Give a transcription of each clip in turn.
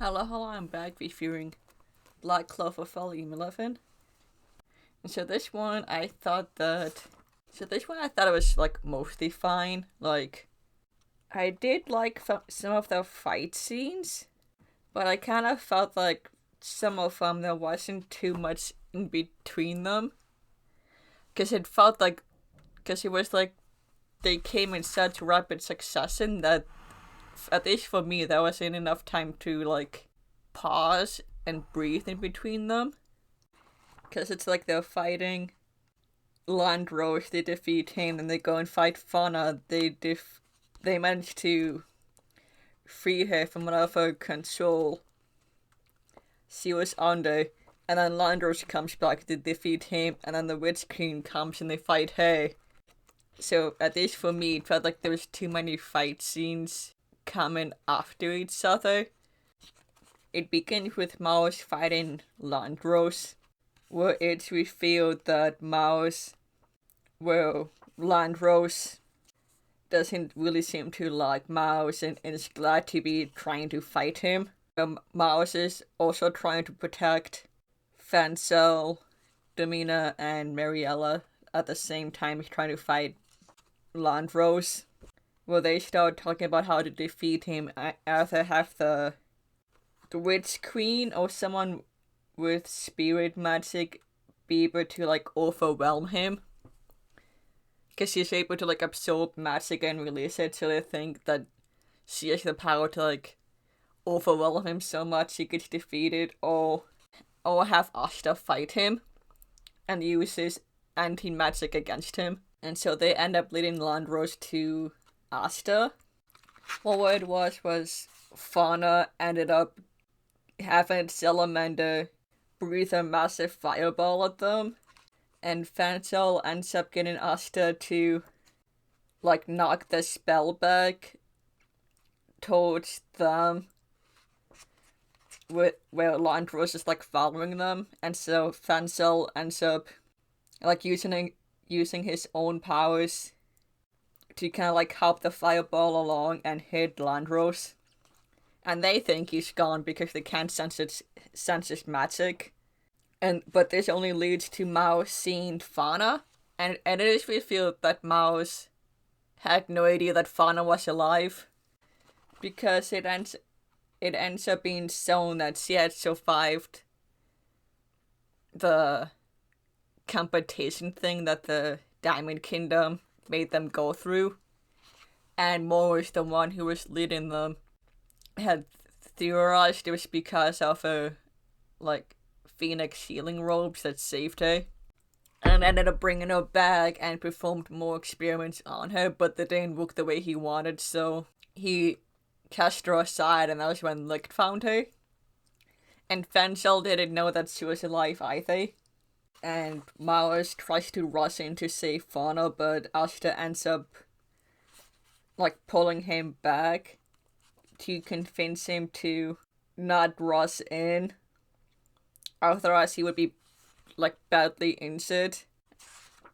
Hello, I'm back reviewing Black Clover Volume 11. And so this one, I thought it was, mostly fine. I did like some of the fight scenes, but I kind of felt like some of them, there wasn't too much in between them. Because it felt like, they came in such rapid succession that, at least for me, there wasn't enough time to, pause and breathe in between them. Because it's like they're fighting Landros, they defeat him, and they go and fight Fauna. They manage to free her from whatever control she was under. And then Landros comes back to defeat him, and then the Witch Queen comes and they fight her. So, at least for me, it felt like there was too many fight scenes coming after each other. It begins with Mouse fighting Landros, where it's revealed that Landros doesn't really seem to like Mouse and is glad to be trying to fight him. Mouse is also trying to protect Fancel, Domina, and Mariella at the same time as trying to fight Landros. Well, they start talking about how to defeat him. Either have the Witch Queen or someone with spirit magic be able to overwhelm him. Because she's able to absorb magic and release it, so they think that she has the power to overwhelm him so much he gets defeated, or have Asta fight him and use his anti-magic against him. And so they end up leading Landros to Asta. Well, what it was Fauna ended up having Salamander breathe a massive fireball at them, and Fancel ends up getting Asta to knock the spell back towards them, where Landros is following them, and so Fancel ends up using his own powers to kind of help the fireball along and hit Landros. And they think he's gone because they can't sense its magic. But this only leads to Mouse seeing Fauna. And it is revealed that Mouse had no idea that Fauna was alive. Because it ends up being shown that she had survived the competition thing that the Diamond Kingdom made them go through. And Morris, the one who was leading them, had theorized it was because of her Phoenix healing robes that saved her, and ended up bringing her back and performed more experiments on her, but they didn't work the way he wanted, so he cast her aside, and that was when Licht found her. And Fancel didn't know that she was alive either, and Mars tries to rush in to save Fauna, but Asta ends up pulling him back to convince him to not rush in, otherwise he would be badly injured.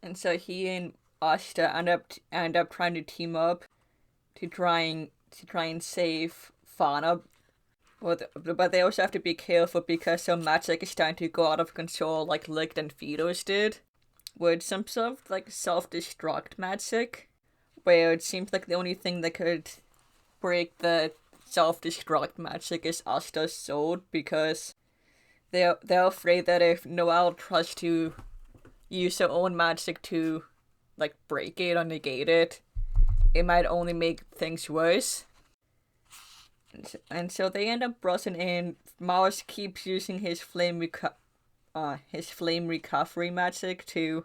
And so he and Asta end up trying to team up to try and save Fauna. But they also have to be careful because her magic is starting to go out of control, like Licht and Fido's did, with some sort of self-destruct magic, where it seems like the only thing that could break the self-destruct magic is Asta's sword, because they're afraid that if Noelle tries to use her own magic to break it or negate it, it might only make things worse. And so they end up rushing in. Mars keeps using his flame recovery magic to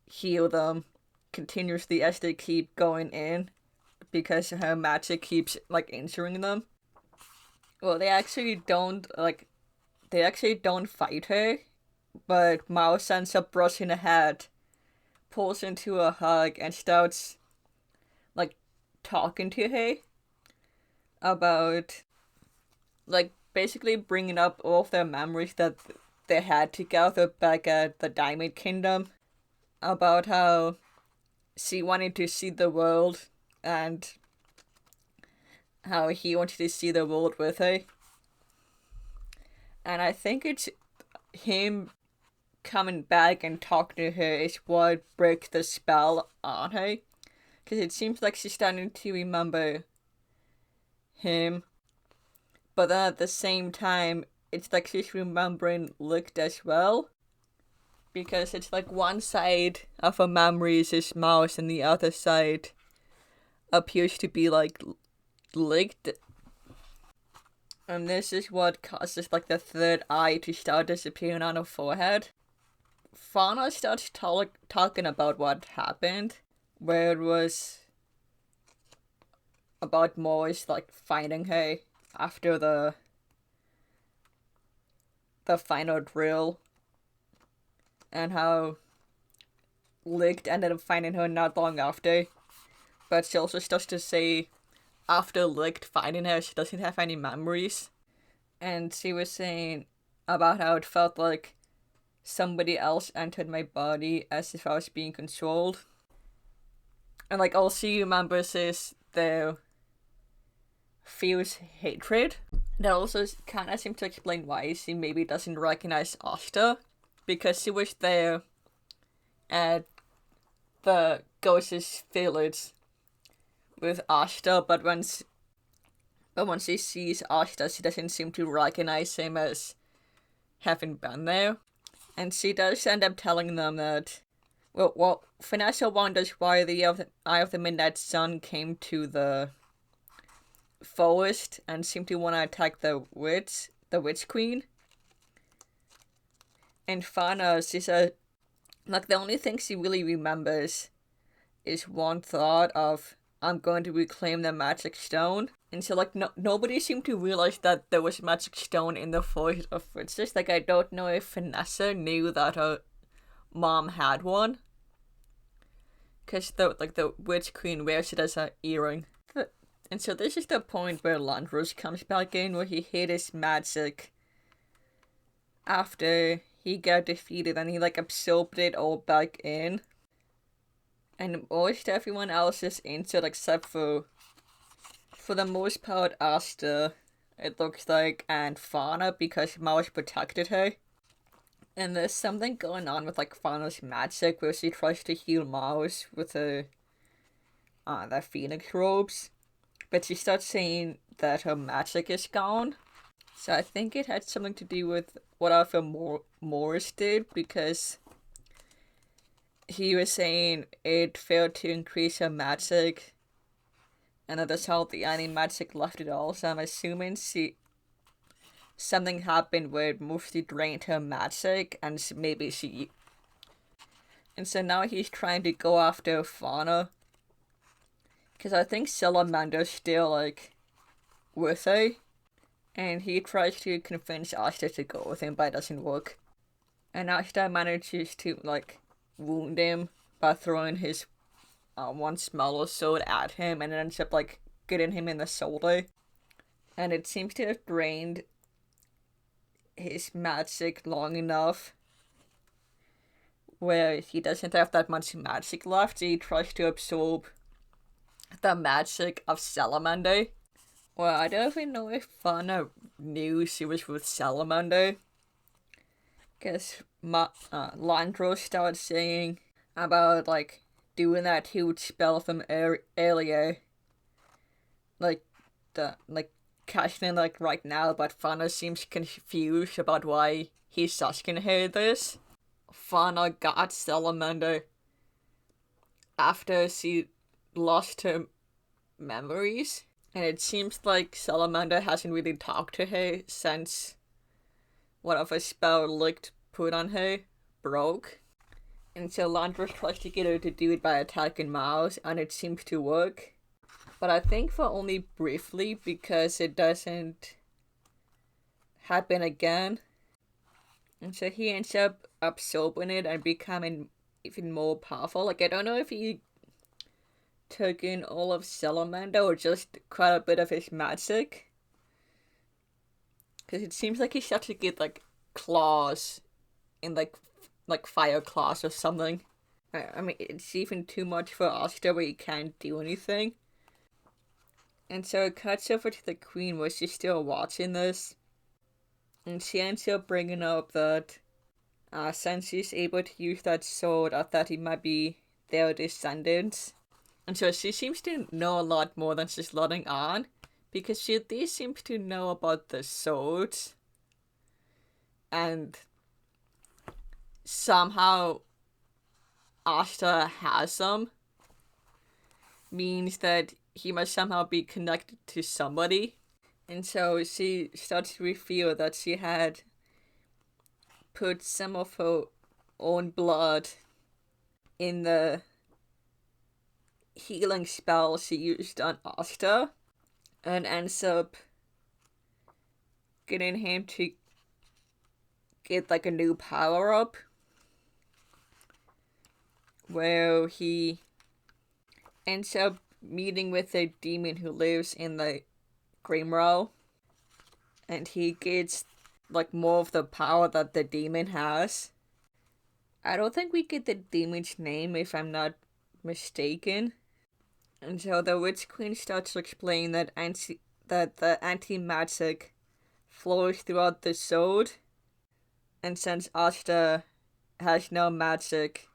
heal them continuously as they keep going in, because her magic keeps injuring them. Well, they actually don't fight her, but Mouse ends up brushing ahead, pulls into a hug, and starts talking to her about basically bringing up all of their memories that they had together back at the Diamond Kingdom, about how she wanted to see the world and how he wanted to see the world with her. And I think it's him coming back and talking to her is what breaks the spell on her. Because it seems like she's starting to remember him. But then at the same time, it's like she's remembering Licht as well. Because it's like one side of her memory is his mouse and the other side appears to be like Licht. And this is what causes like the third eye to start disappearing on her forehead. Fauna starts talking about what happened, where it was about Morris like finding her after the final drill, and how Licht ended up finding her not long after. But she also starts to say after Licht finding her, she doesn't have any memories. And she was saying about how it felt like somebody else entered my body as if I was being controlled. And like all she remembers is the feels hatred. That also kind of seems to explain why she maybe doesn't recognize Asta, because she was there at the ghost's village with Asta, but when she sees Asta, she doesn't seem to recognize him as having been there. And she does end up telling them that, well, Vanessa wonders why the Eye of the Midnight Sun came to the forest and seemed to want to attack the witch queen. And Fana, she said, like, the only thing she really remembers is one thought of, I'm going to reclaim the magic stone. And so, like, nobody seemed to realize that there was magic stone in the forest of witches. Like, I don't know if Vanessa knew that her mom had one, because the witch queen wears it as an earring. And so this is the point where Landros comes back in, where he hid his magic after he got defeated, and he like absorbed it all back in. And most everyone else is injured except for the most part, Asta, it looks like, and Fauna, because Mouse protected her. And there's something going on with like Fauna's magic, where she tries to heal Mouse with the Phoenix robes, but she starts saying that her magic is gone. So I think it had something to do with whatever Morris did, because he was saying it failed to increase her magic, and that's how the anti-magic left it all. So I'm assuming something happened where it mostly drained her magic, and maybe she. And so now he's trying to go after Fauna, because I think Salamander's still like with her, and he tries to convince Asta to go with him, but it doesn't work. And Asta manages to like wound him by throwing his one smaller sword at him, and it ends up like getting him in the shoulder. And it seems to have drained his magic long enough where he doesn't have that much magic left. So he tries to absorb the magic of Salamander. Well, I don't even know if Fauna knew she was with Salamander, because Landro started saying about like doing that huge spell from earlier, like casting it like right now, but Fauna seems confused about why he's asking her this. Fauna got Salamander after she lost her memories, and it seems like Salamander hasn't really talked to her since whatever spell Licht put on her broke. And so Landros tries to get her to do it by attacking Mouse, and it seems to work. But I think for only briefly, because it doesn't happen again. And so he ends up absorbing it and becoming even more powerful. Like, I don't know if he took in all of Salamander or just quite a bit of his magic, because it seems like he starts to get like claws in like fire claws or something. I mean, it's even too much for Asta where he can't do anything. And so it cuts over to the queen where she's still watching this. And she ends up bringing up that since she's able to use that sword, I thought he might be their descendants. And so she seems to know a lot more than she's letting on, because she at least seems to know about the swords. And somehow Asta has them, means that he must somehow be connected to somebody. And so she starts to reveal that she had put some of her own blood in the healing spell she used on Asta, and ends up getting him to get like a new power up where he ends up meeting with a demon who lives in the Grimrow, and he gets like more of the power that the demon has. I don't think we get the demon's name if I'm not mistaken. And so the Witch Queen starts to explain that the anti-magic flows throughout the sword, and since Asta has no magic,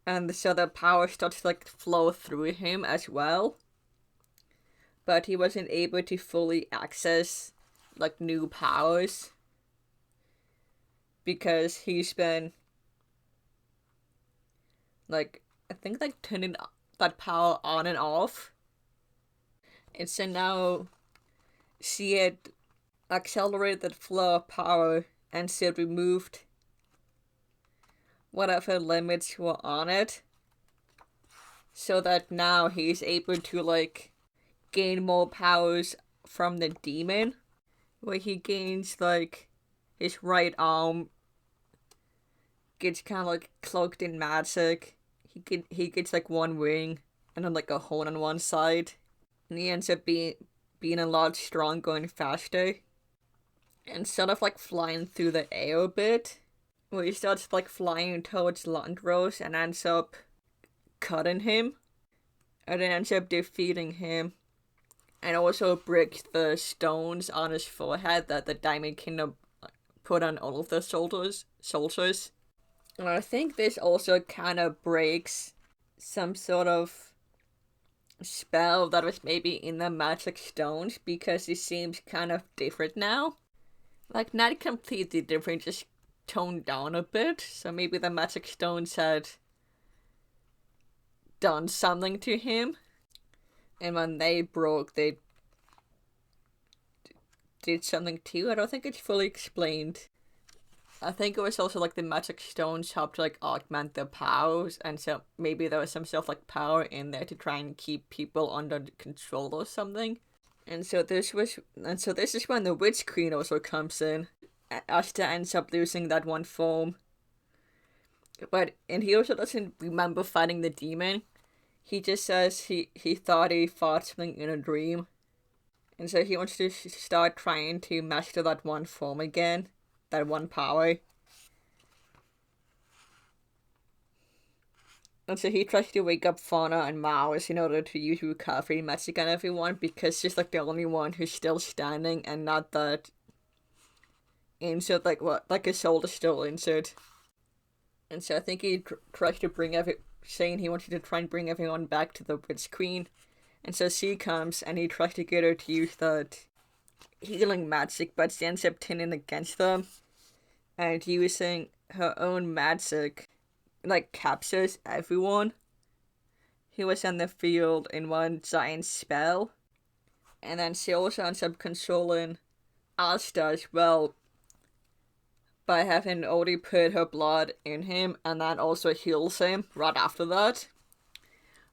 and so the power starts to like flow through him as well, but he wasn't able to fully access like new powers because he's been like, I think like turning that power on and off. And so now she had accelerated the flow of power, and she had removed whatever limits were on it, so that now he's able to like gain more powers from the demon, where he gains like his right arm gets kind of like cloaked in magic. He gets like one wing and then like a horn on one side, and he ends up being a lot stronger and faster. Instead of like flying through the air a bit, where he starts like flying towards Landros and ends up cutting him, and then ends up defeating him, and also breaks the stones on his forehead that the Diamond Kingdom put on all of the soldiers. And I think this also kind of breaks some sort of spell that was maybe in the magic stones, because it seems kind of different now. Like, not completely different, just toned down a bit. So maybe the magic stones had done something to him, and when they broke, they did something too. I don't think it's fully explained. I think it was also like the magic stones helped like augment their powers, and so maybe there was some sort of like power in there to try and keep people under control or something. And so this is when the Witch Queen also comes in. Asta ends up losing that one form, and he also doesn't remember fighting the demon. He just says he thought he fought something in a dream, and so he wants to start trying to master that one form again, that one power. And so he tries to wake up Fauna and Mouse in order to use recovery magic on everyone, because she's like the only one who's still standing and not that injured, like his shoulder still injured. And so I think he tries to saying he wanted to try and bring everyone back to the Witch Queen. And so she comes and he tries to get her to use that healing magic, but she ends up turning against them and using her own magic, like captures everyone who was on the field in one giant spell. And then she also ends up controlling Asta as well by having already put her blood in him, and that also heals him right after that.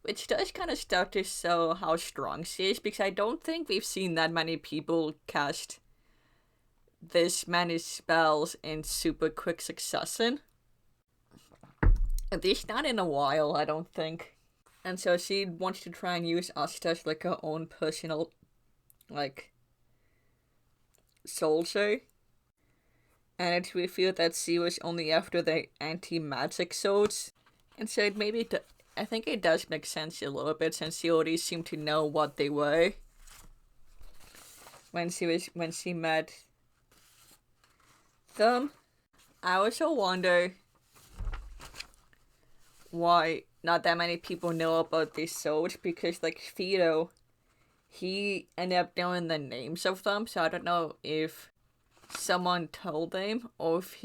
Which does kind of start to show how strong she is, because I don't think we've seen that many people cast this many spells in super quick succession. At least not in a while, I don't think. And so she wants to try and use Asta as like her own personal, like, soldier. And it's revealed that she was only after the anti-magic swords. And so I think it does make sense a little bit, since she already seemed to know what they were when she met them. I also wonder why not that many people know about these swords, because like Fido, he ended up knowing the names of them, so I don't know if someone told him or if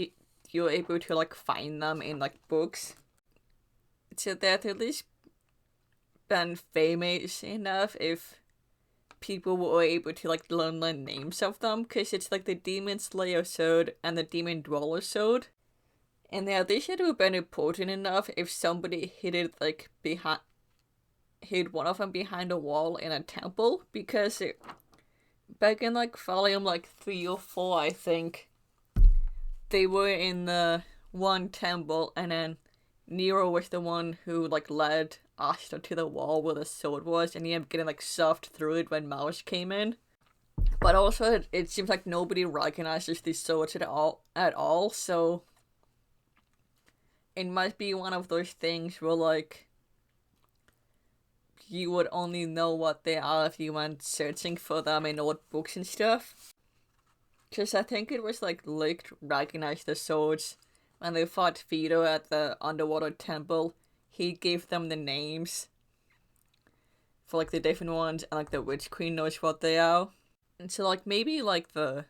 you were able to like find them in like books. So that at least been famous enough if people were able to like learn the names of them, because it's like the Demon Slayer sword and the Demon Dweller sword. And yeah, they should have been important enough if somebody hid it like behind, hid one of them behind a wall in a temple, because back in like volume like 3 or 4, I think, they were in the one temple, and then Nero was the one who like led Asta to the wall where the sword was, and he ended up getting like shoved through it when Mouse came in. But also, it seems like nobody recognizes these swords at all. So it might be one of those things where like you would only know what they are if you went searching for them in old books and stuff. Because I think it was like Lick recognized the swords when they fought Fido at the underwater temple. He gave them the names for like the different ones, and like the Witch Queen knows what they are. And so like maybe like the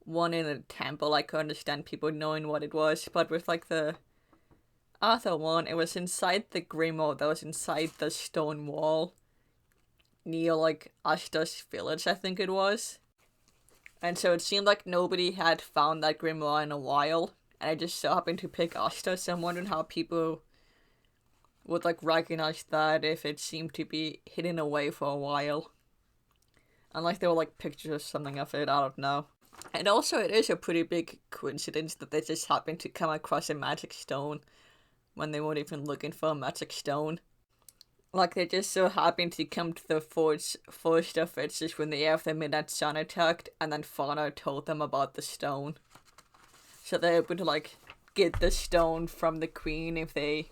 one in the temple, I could understand people knowing what it was, but with like the other one, it was inside the Grimoire that was inside the stone wall near like Asta's village, I think it was. And so it seemed like nobody had found that Grimoire in a while, and I just so happened to pick Asta, so I'm wondering how people would like recognize that if it seemed to be hidden away for a while. Unless there were like pictures or something of it, I don't know. And also, it is a pretty big coincidence that they just happened to come across a magic stone when they weren't even looking for a magic stone. Like, they just so happened to come to the forest of witches when the Air of the Midnight Sun attacked, and then Fauna told them about the stone. So they're able to like get the stone from the queen if they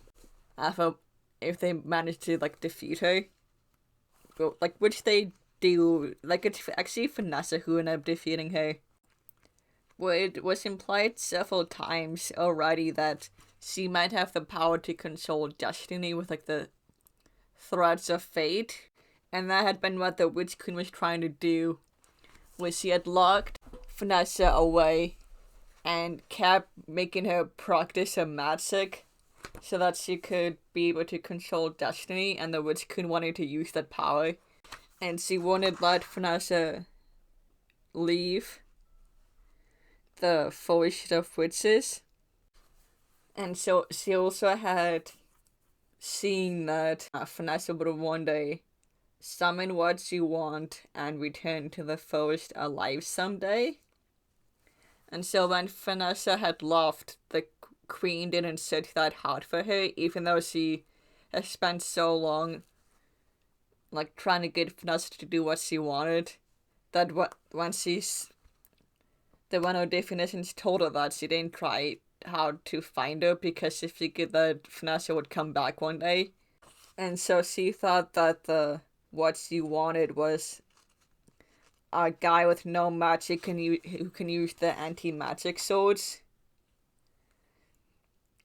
manage to like defeat her. Like, which they do. Like, it's actually Vanessa who ended up defeating her. Well, it was implied several times already that she might have the power to control destiny with like the threads of fate, and that had been what the Witch Queen was trying to do, was she had locked Vanessa away and kept making her practice her magic so that she could be able to control destiny, and the Witch Queen wanted to use that power, and she wouldn't let Vanessa leave the Forest of Witches. And so she also had seen that Vanessa would one day summon what she want and return to the forest alive someday. And so when Vanessa had left, the queen didn't search that hard for her, even though she has spent so long like trying to get Vanessa to do what she wanted, that when her definitions told her that, she didn't try how to find her because she figured that Vanessa would come back one day. And so she thought that what she wanted was a guy with no magic who can use the anti-magic swords.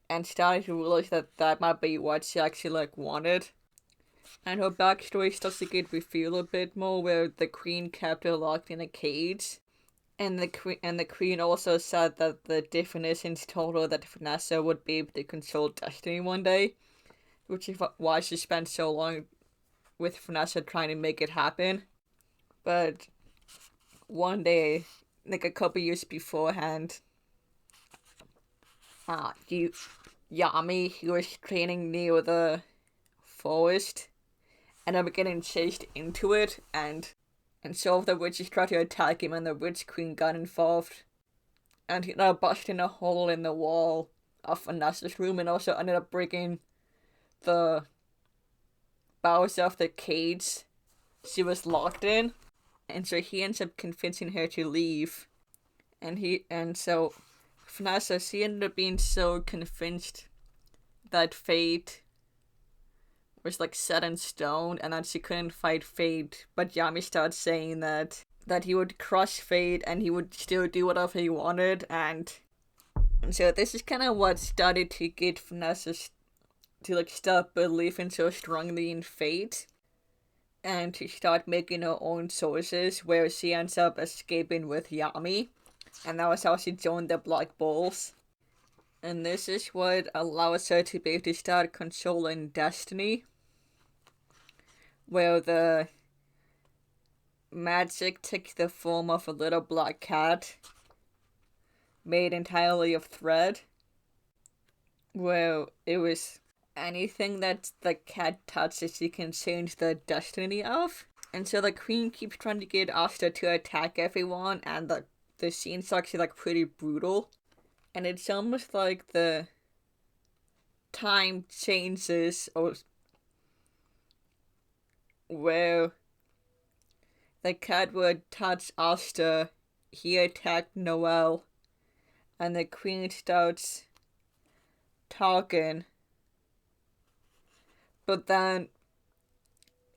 And started to realize that might be what she actually like wanted. And her backstory starts to get revealed a bit more, where the queen kept her locked in a cage. And the queen also said that the definitions told her that Vanessa would be able to control destiny one day, which is why she spent so long with Vanessa trying to make it happen. But one day, like a couple years beforehand, Yami, who was training near the forest, ended up getting chased into it, and so the witches tried to attack him, and the Witch Queen got involved. And he ended up busting a hole in the wall of Vanessa's room, and also ended up breaking the bars of the cage she was locked in. And so he ends up convincing her to leave. And so Vanessa, she ended up being so convinced that fate was like set in stone and that she couldn't fight fate, but Yami started saying that he would crush fate and he would still do whatever he wanted, and And so this is kind of what started to get Vanessa to like start believing so strongly in fate and to start making her own sources, where she ends up escaping with Yami. And that was how she joined the Black Bulls. And this is what allows her to be able to start controlling destiny, where the magic takes the form of a little black cat made entirely of thread, where it was anything that the cat touches she can change the destiny of. And so the queen keeps trying to get Asta to attack everyone, and the scene's actually like pretty brutal. And it's almost like the time changes, or where the cat would touch Asta, he attacked Noelle, and the queen starts talking. But then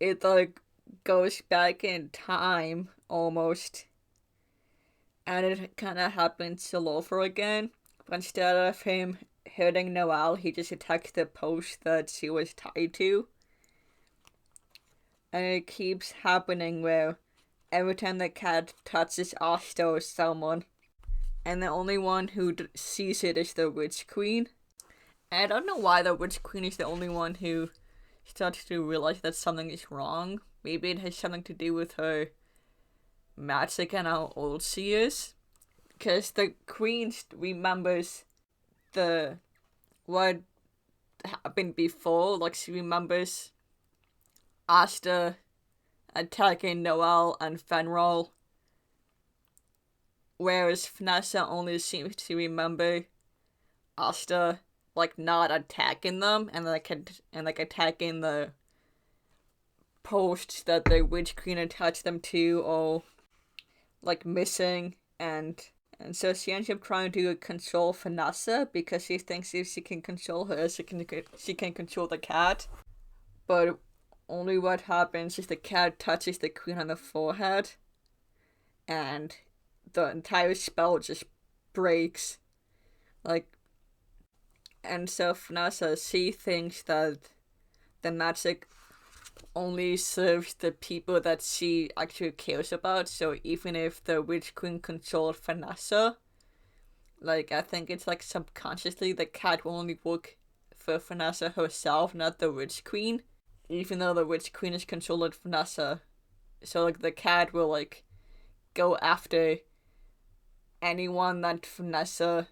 it like goes back in time almost, and it kind of happens all over again. But instead of him hurting Noelle, he just attacks the post that she was tied to. And it keeps happening where every time the cat touches Asta or someone, and the only one who sees it is the Witch Queen. And I don't know why the Witch Queen is the only one who starts to realize that something is wrong. Maybe it has something to do with her magic and how old she is. Because the queen remembers what happened before. Like, she remembers Asta attacking Noelle and Fenril, whereas Vanessa only seems to remember Asta like not attacking them and like attacking the posts that the Witch Queen attached them to, or like missing. And so she ends up trying to control Vanessa because she thinks if she can control her, she can control the cat. But only what happens is the cat touches the queen on the forehead, and the entire spell just breaks. And so Vanessa, she thinks that the magic only serves the people that she actually cares about. So even if the Witch Queen controlled Vanessa, like, I think it's like subconsciously the cat will only work for Vanessa herself, not the Witch Queen. Even though the Witch Queen is controlling Vanessa. So like the cat will like go after anyone that Vanessa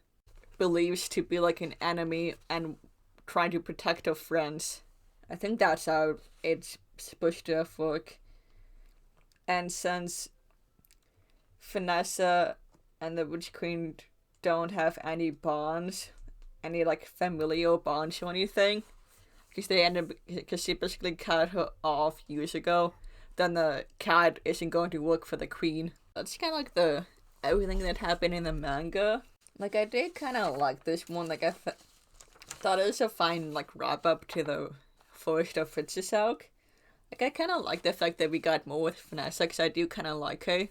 believes to be like an enemy and trying to protect her friends. I think that's how it's supposed to work. And since Vanessa and the Witch Queen don't have any bonds, any like familial bonds or anything, because she basically cut her off years ago, then the cat isn't going to work for the queen. That's kind of like the everything that happened in the manga. Like, I did kind of like this one. Like, I thought it was a fine like wrap up to the Forest of Fitzesalk. Like, I kind of like the fact that we got more with Vanessa, because I do kind of like her.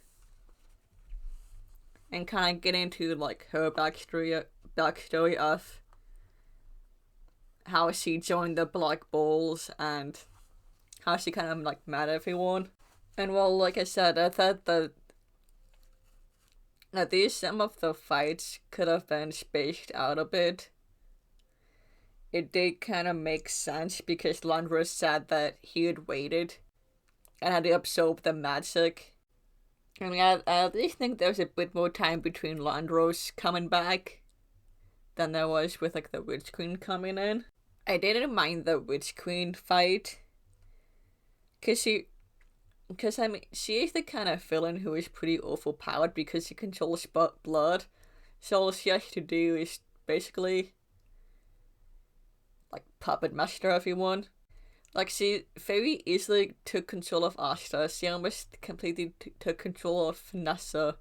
And kind of get into like her backstory of how she joined the Black Bulls and how she kind of like met everyone. And well, like I said, I thought that at least some of the fights could have been spaced out a bit. It did kind of make sense because Landros said that he had waited and had to absorb the magic. I mean, I at least think there was a bit more time between Landros coming back than there was with like the Witch Queen coming in. I didn't mind the Witch Queen fight, because I mean, she is the kind of villain who is pretty overpowered because she controls blood. So all she has to do is basically like puppet master everyone. Like, she very easily took control of Asta. She almost completely took control of Vanessa,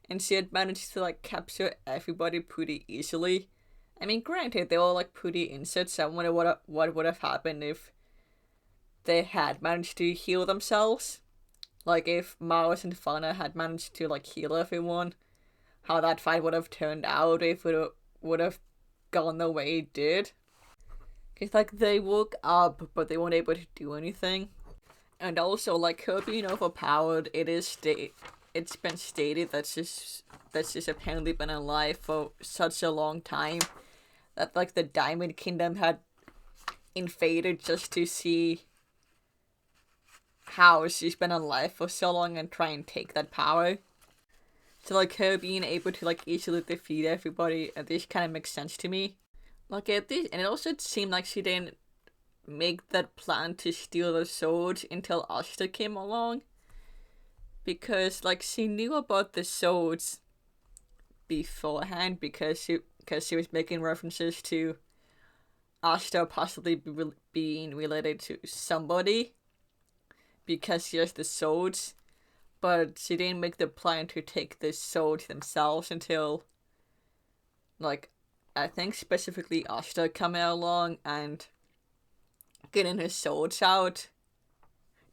and she had managed to like capture everybody pretty easily. I mean, granted, they were like pretty injured, so I wonder what would have happened if they had managed to heal themselves. Like, if Maus and Fauna had managed to like heal everyone, how that fight would have turned out, if it would have gone the way it did. Because, like, they woke up, but they weren't able to do anything. And also, like, her being overpowered, it's been stated that she's apparently been alive for such a long time that, like, the Diamond Kingdom had invaded just to see how she's been alive for so long and try and take that power. So, like, her being able to, like, easily defeat everybody, this kind of makes sense to me. Like, and it also seemed like she didn't make that plan to steal the swords until Asta came along. Because, like, she knew about the swords beforehand because she was making references to Asta possibly being related to somebody because she has the swords, but she didn't make the plan to take the swords themselves until, like, I think specifically Asta coming along and getting her swords out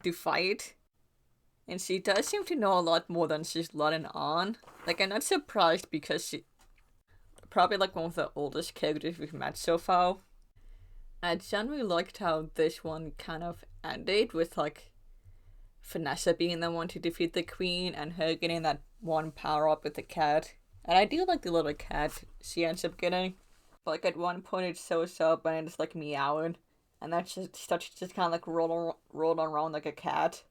to fight. And she does seem to know a lot more than she's letting on. Like, I'm not surprised because she probably like one of the oldest characters we've met so far. I generally liked how this one kind of ended with, like, Vanessa being the one to defeat the queen and her getting that one power up with the cat. And I do like the little cat she ends up getting. But, like, at one point it shows up and it's like meowing. And that's just kind of like rolling around like a cat.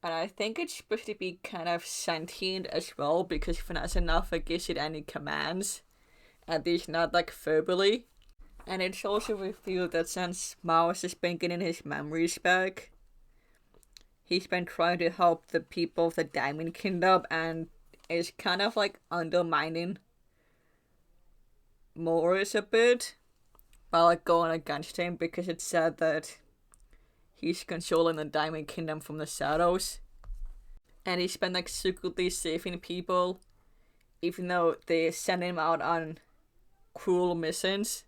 And I think it's supposed to be kind of sentient as well because Vanessa never gives it any commands. At least not like verbally. And it's also revealed that since Miles has been getting his memories back, he's been trying to help the people of the Diamond Kingdom and is kind of like undermining Morris a bit by like going against him because it's said that he's controlling the Diamond Kingdom from the shadows. And he's been like secretly saving people even though they send him out on cruel missions.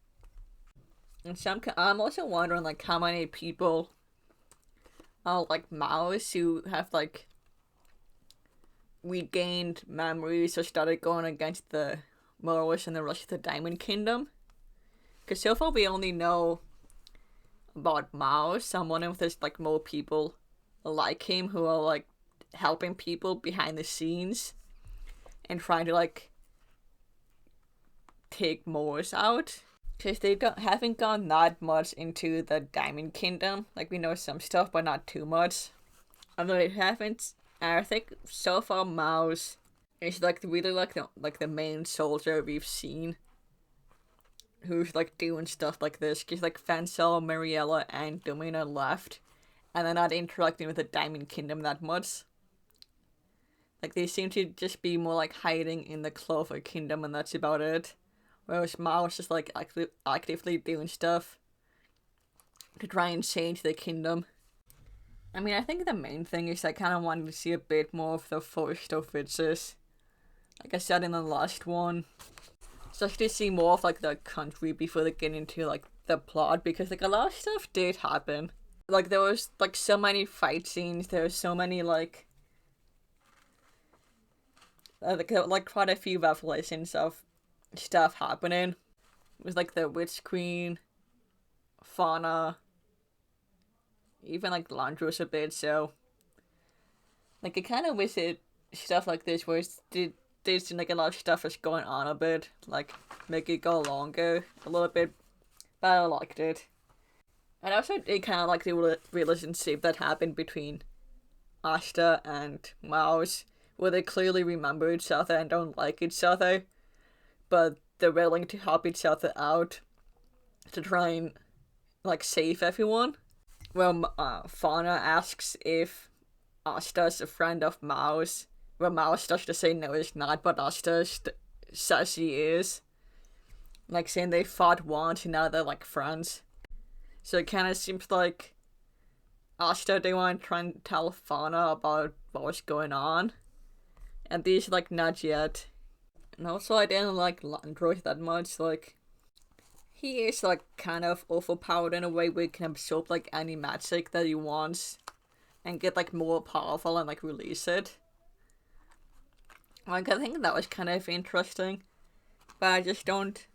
And I'm also wondering like how many people are like Maoists who have like regained memories or started going against the Morris and the rest of the Diamond Kingdom. Because so far we only know about Mao. So I'm wondering if there's like more people like him who are like helping people behind the scenes and trying to like take Morris out. Because they haven't gone that much into the Diamond Kingdom. Like, we know some stuff, but not too much. Although they haven't. I think so far Mao's is like really like the main soldier we've seen who's like doing stuff like this. Because like Fansel, Mariella, and Domina left, and they're not interacting with the Diamond Kingdom that much. Like, they seem to just be more like hiding in the Clover Kingdom, and that's about it. Whereas Mao's just like actively doing stuff to try and change the kingdom. I mean, I think the main thing is I kind of wanted to see a bit more of the Forest of Witches. Like I said in the last one, just to see more of like the country before they get into like the plot, because like a lot of stuff did happen. Like there was like so many fight scenes, there was so many like quite a few revelations of stuff happening. It was like the Witch Queen, Fauna, even like Landros a bit, so like I kind of wish it stuff like this where there's like a lot of stuff is going on a bit, like make it go longer a little bit, but I liked it. And also it kind of like the relationship that happened between Asta and Mouse, where they clearly remember each other and don't like each other, but they're willing to help each other out to try and like save everyone. Well, Fauna asks if Asta's a friend of Mao's. Well, Mao starts to say no, it's not, but Asta says she is. Like saying they fought once and now they're like friends. So it kind of seems like Asta, they want to try and tell Fauna about what was going on. And these like not yet. And also I didn't like Landroid that much, like he is like kind of overpowered in a way where he can absorb like any magic that he wants and get like more powerful and like release it. Like I think that was kind of interesting. But I just don't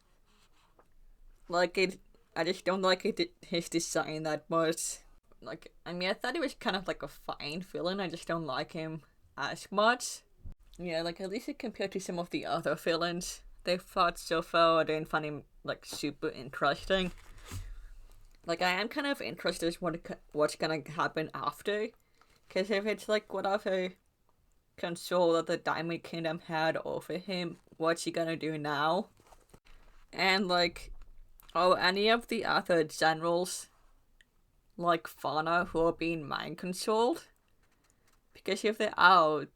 like it. I just don't like his design that much. Like, I mean, I thought he was kind of like a fine villain. I just don't like him as much. Yeah, like at least compared to some of the other villains they've fought so far, I didn't find him like super interesting. Like, I am kind of interested in what's gonna happen after, because if it's like whatever control that the Diamond Kingdom had over him, what's he gonna do now? And like, oh, any of the other generals like Fauna who are being mind controlled? Because if they're out,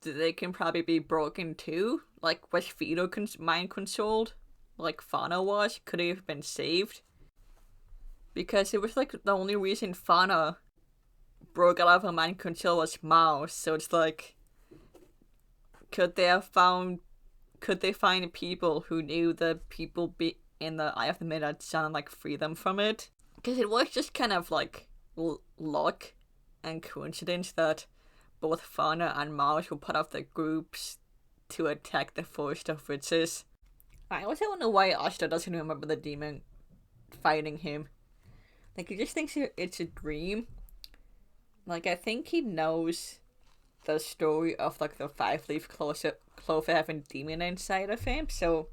they can probably be broken too. Like, was Vito mind controlled? Like Fauna was? Could he have been saved? Because it was like the only reason Fauna broke out of her mind control was Mouse. So it's like, could they have found? Could they find people who knew the people be in the Eye of the Midnight Sun and like free them from it? Because it was just kind of like luck and coincidence that both Fauna and Mouse were part of the groups to attack the Forest of Witches. I also don't know why Ashta doesn't remember the demon fighting him. Like, he just thinks it's a dream. Like, I think he knows the story of, like, the five-leaf clover having demon inside of him, so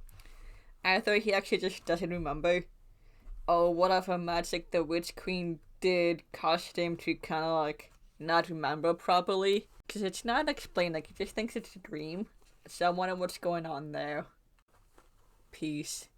either he actually just doesn't remember, or whatever magic the Witch Queen did caused him to kind of, like, not remember properly. Because it's not explained, like, he just thinks it's a dream. So I wonder what's going on there. Peace.